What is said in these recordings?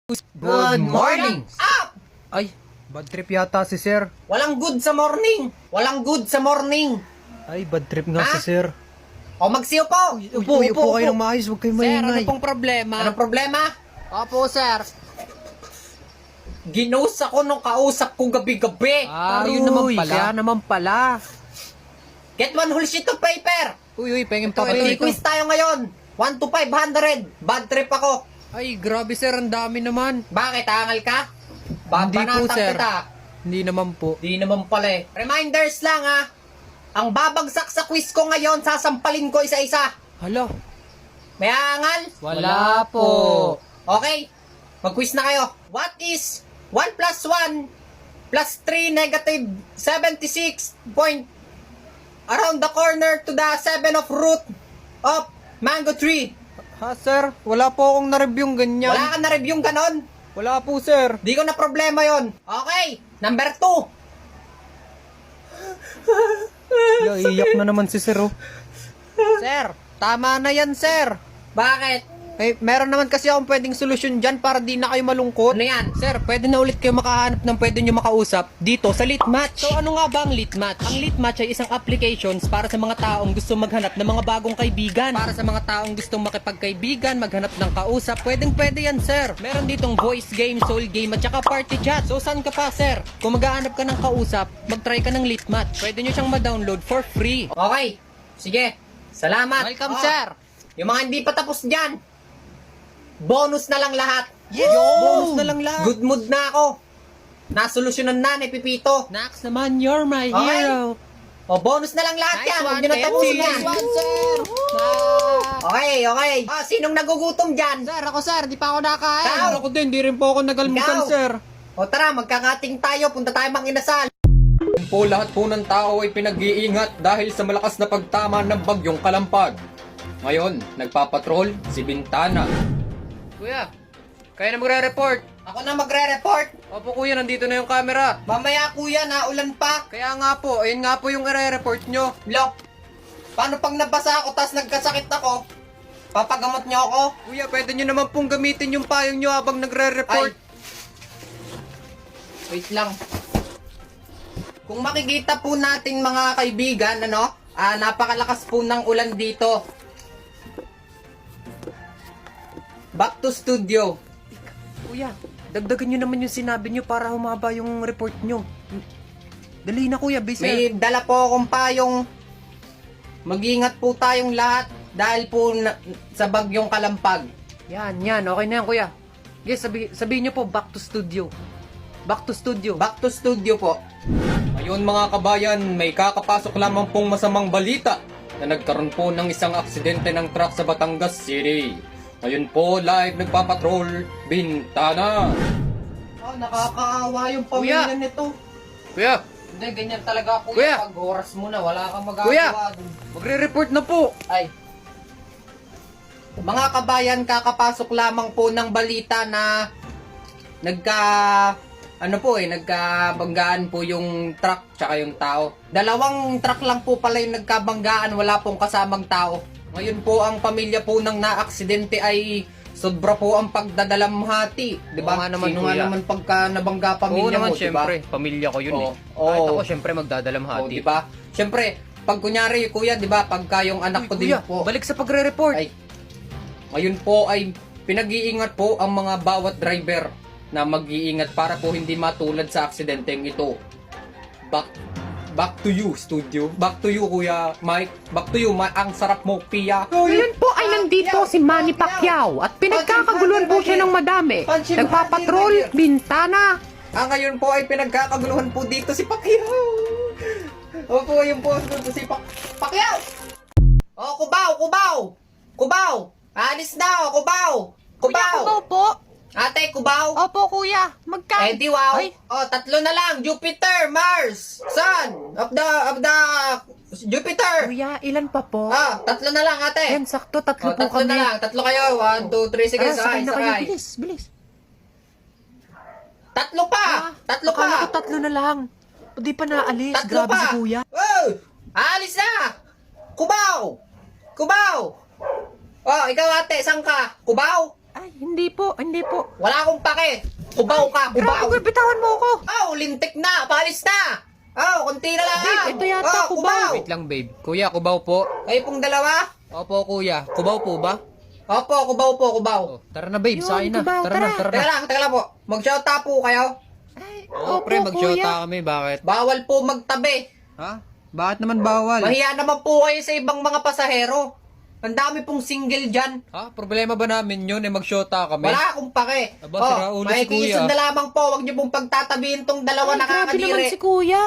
Good morning! Up! Ay, bad trip yata si sir. Walang good sa morning! Walang good sa morning! Ay, bad trip nga Ha? si sir. O magsiupo! Upo kayo ng maayos, huwag kayong Sir, ano maingay. pong problema? Anong problema? Opo, sir. Ginos ako nung kausap ko gabi-gabi. Yun naman Uy, pala. kaya naman pala. Get one whole sheet of paper! Uy, pengin pa May quiz tayo ngayon. 1 to 500. Bad trip ako. Ay, grabe sir, ang dami naman. Bakit? Angal ka? Hindi po, Babanatang sir. kita. Hindi naman po. Di naman pala eh. Reminders lang ha. Ang babagsak sa quiz ko ngayon, sasampalin ko isa-isa. Hala, May angal? wala po. Okay, mag-quiz na kayo. What is 1 plus 1 plus 3 negative 76 point around the corner to the 7 of root of mango tree? Ha, sir? Wala po akong na-review ganyan. Wala ka na review ganon? Wala po, sir. Di ko na problema yon. Okay, number 2. Iyak na naman si sir, oh. Sir, tama na yan, sir. Bakit? Eh, meron naman kasi akong pwedeng solusyon dyan para di na kayo malungkot. Ano yan? Sir, pwede na ulit kayo makahanap ng pwede nyo makausap dito sa Litmatch. So ano nga ba ang Litmatch? Ang Litmatch ay isang applications para sa mga taong gusto maghanap ng mga bagong kaibigan. Para sa mga taong gustong makipagkaibigan, maghanap ng kausap, pwede yan, sir. Meron ditong voice game, soul game, at saka party chat. So saan ka pa, sir? Kung maghahanap ka ng kausap, mag-try ka ng Litmatch. Pwede nyo siyang ma-download for free. Okay, sige. Salamat. Welcome, Oh, sir. Yung mga hindi pa tapos dyan, bonus na lang lahat. Yes! Bonus na lang lang. Good mood na ako. Nasolusyonan na ni Pipito. Nax naman, you're my Okay. hero. O, bonus na lang lahat Nice yan. Huwag one, nyo na tapusin Pepsi. yan. Nice one, sir. Okay, okay. Sinong nagugutom dyan? Sir, ako sir, di pa ako nakain. Ikaw. Ako din, di rin po ako nagalmusal, Ikaw. sir. O tara, magkakating tayo. Punta tayo mang inasal. Po lahat po ng tao ay pinag-iingat dahil sa malakas na pagtama ng bagyong Kalampag. Ngayon, nagpapatrol si Bintana. Kuya, kaya na magre-report. Ako na magre-report. Opo kuya, nandito na yung camera. Mamaya kuya, naulan pa. Kaya nga po, ayun nga po yung i-report nyo. Look, paano pag nabasa ako tas nagkasakit ako? Papagamot nyo ako? Kuya, pwede nyo naman pong gamitin yung payong nyo habang nagre-report. Wait lang. Kung makikita po natin mga kaibigan, napakalakas po ng ulan dito. Back to studio. Kuya, dagdagan nyo naman yung sinabi nyo para humaba yung report nyo. Dali na kuya, busy. May dala po akong payong. Mag-ingat po tayong lahat dahil po sa bagyong Kalampag. Yan, okay na yan kuya. Yes, sabihin nyo po, back to studio. Back to studio. Back to studio po. Ngayon mga kabayan, may kakapasok lamang pong masamang balita na nagkaroon po ng isang aksidente ng truck sa Batangas City. Ngayon po, live nagpapatrol, Bintana. Nakakaawa yung Kuya. pamilya nito. Kuya, Hindi, ganyan talaga kuya. Kuya. Pag oras mo na, wala kang Kuya. magagawa dun. magre-report na po. Ay. Mga kabayan, kakapasok lamang po ng balita na nagkabanggaan po yung truck tsaka yung tao. Dalawang truck lang po pala yung nagkabanggaan, wala pong kasamang tao. Ngayon po ang pamilya po ng naaksidente ay sobra po ang pagdadalamhati, 'di ba? Oo nga naman, Sino nga kuya. naman pagka nabangga pamilya Oo naman, mo, 'di ba? syempre. Pamilya ko yun Oo. eh. Oo. Kahit ako, syempre, magdadalamhati. Oh, 'di ba? Syempre, pag kunyari kuya, 'di ba, pagka yung anak ko din Kuya, po. balik sa pagre-report. Ay, ngayon po ay pinag-iingat po ang mga bawat driver na mag-iingat para po hindi matulad sa aksidenteng ito. Back to you, studio. Back to you, Kuya Mike. Back to you, ang sarap mo, Pia. Ngayon po ay nandito si Manny Pacquiao at pinagkakaguluhan po siya ng madami. Nagpapatrol, Bintana. Ngayon po ay pinagkakaguluhan po dito si Pacquiao. Opo, yun po si Pacquiao. Oh, Kubaw. Alis na, Kubaw. Kuya, po. Ate, Kubaw. Opo, kuya. Eh di wow. Ay. Oh, 3 na lang. Jupiter, Mars, Sun, of the Jupiter. Kuya, ilan pa po? 3 na lang, ate. Yan, sakto. Tatlo Oh, po 3 kami. na lang. 3 kayo. 1, 2, 3. Sige, Tara, sakay, na kayo. sakay. Bilis. 3 pa. 3 pa. Akala ko tatlo na lang. Di pa naalis. 3 Grabe pa. si kuya. Oh, alis na. Kubaw. Oh, ikaw ate, saan ka? Kubaw? Ay, hindi po, hindi po. Wala akong pake. Kubaw ka, kubaw. Grabe, bitawan mo ako. Oh, lintik na. Palis na. Oh, konti na lang. Babe, ito yata, kubaw. Wait lang, babe. Kuya, kubaw po. Kayo pong dalawa? Opo, kuya. Kubaw po ba? Opo, kubaw po, kubaw. Oh, tara na, babe. Yun, Sa akin na. kubaw, Tara na, tara. tara na. Teka lang po. Mag-shouta po kayo. Ay, Oo, opo, pre, kuya. mag-shota kami. Bakit? Bawal po magtabi. Ha? Bakit naman bawal? Mahiya naman po kayo sa ibang mga pasahero. Ang dami pong single dyan. Ha? Problema ba namin yun? Mag-shota kami? Wala akong pake. Aba, sira ulo si makikisod kuya. na lamang po. Huwag niyo pong pagtatabihin tong dalawa Ay, grabe naman nakakadiri. si kuya.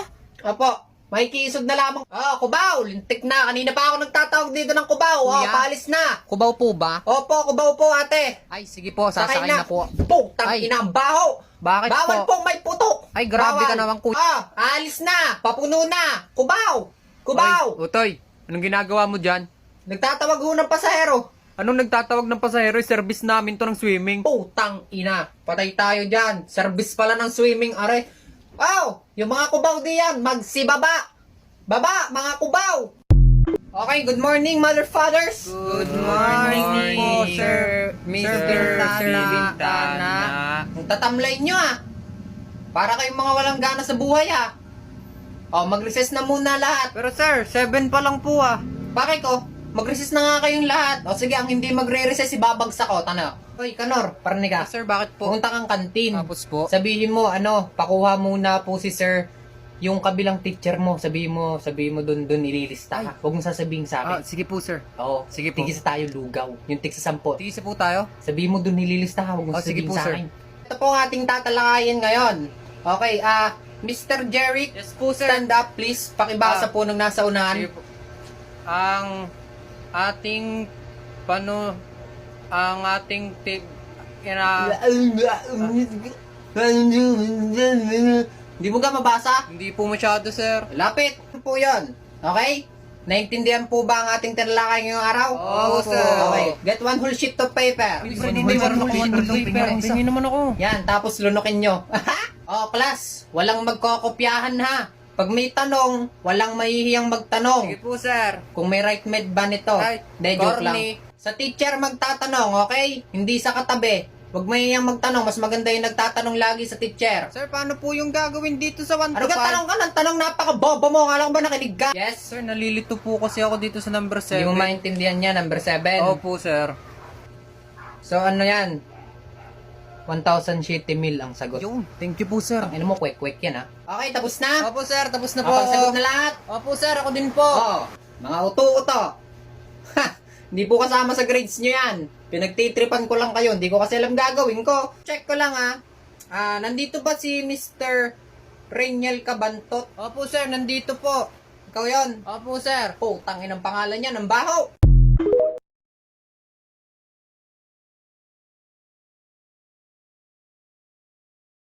Opo, makikisod na lamang. Oh, kubaw, lintik na. Kanina pa ako nagtatawag dito ng kubaw. Oh, Kuya? palis na. Kubaw po ba? Opo, kubaw po ate. Ay, sige po. Sasakay na po. Putang Ay. ina, ang baho. Bakit Bawal po? pong may putok. Ay, grabe Bawal. ka naman, kuya. Alis na. Papuno na. Kubaw. Kubaw. Oy, Utoy, anong ginagawa mo dyan? Nagtatawag ho ng pasahero. Anong nagtatawag ng pasahero? Service namin to ng swimming. Putang ina. Patay tayo dyan. Service pala ng swimming, are. Oh, yung mga kubaw diyan, magsibaba. Baba, mga kubaw. Okay, good morning, mother fathers. Good morning po, Sir Bintana. Ang tatamlay nyo Para kayong mga walang gana sa buhay Oh, mag-recess na muna lahat. Pero sir, 7 pa lang po Bakit ko? Mag-recess na nga kayong lahat. O sige, ang hindi magre-recess, ibabagsak ko. Tana. Hoy, Kanor, parang ka. Sir, bakit po? Pumunta kang kantin. Tapos po? Sabihin mo, pakuha muna po si sir yung kabilang teacher mo. Sabihin mo dun ililista ka. Huwag mong sasabihin sa akin. sige po sir. Oo, sige po. tigisa tayo lugaw. Yung tigsa 10. Tigisa po tayo? Sabihin mo dun ililista ka. Huwag mong sige sasabihin po, sa sir. akin. Ito po ang ating tatalakayin ngayon. Okay, Mr. Jeric, Yes po sir. stand up please. Pakibasa po ng nasa unahan. Sige po. Ang ating ang ating Hindi mo ka mabasa? hindi po masyado sir. Lapit po yon. Okay? Naintindihan po ba ang ating tinalakay ngayong araw? Oo, sir. Okay. Get one whole sheet of paper. Hindi marunong ako Tingin naman ako. Yan, tapos lunukin nyo. Oh, class, walang magkokopyahan ha. Pag may tanong, walang mahihiyang magtanong. Sige po sir. Kung may right med ba nito? Right. Hindi, joke lang. Corny. Sa teacher magtatanong, okay? Hindi sa katabi. Huwag mahihiyang magtanong. Mas maganda yung nagtatanong lagi sa teacher. Sir, paano po yung gagawin dito sa 1 Ano to ka 5? tanong ka ng tanong? Napaka-bobo mo. Alam ba nakinig ka? Yes? Sir, nalilito po kasi ako dito sa number 7. Hindi mo maintindihan niya, number 7. Opo sir. So ano yan? 1,000 shitty mil ang sagot. Yun, thank you po sir. Ano mo, kwek-kwek yan Okay, tapos na? Opo sir, tapos na po Nakapagsagot ako. na lahat? Opo sir, ako din po. Oo. Mga uto-uto. Ha! Hindi po kasama sa grades nyo yan. Pinagtitripan ko lang kayo. Hindi ko kasi alam gagawin ko. Check ko lang nandito ba si Mr. Renyel Cabantot? Opo sir, nandito po. Ikaw yon. Opo sir. Oh, tangin ang pangalan niya. Ang baho.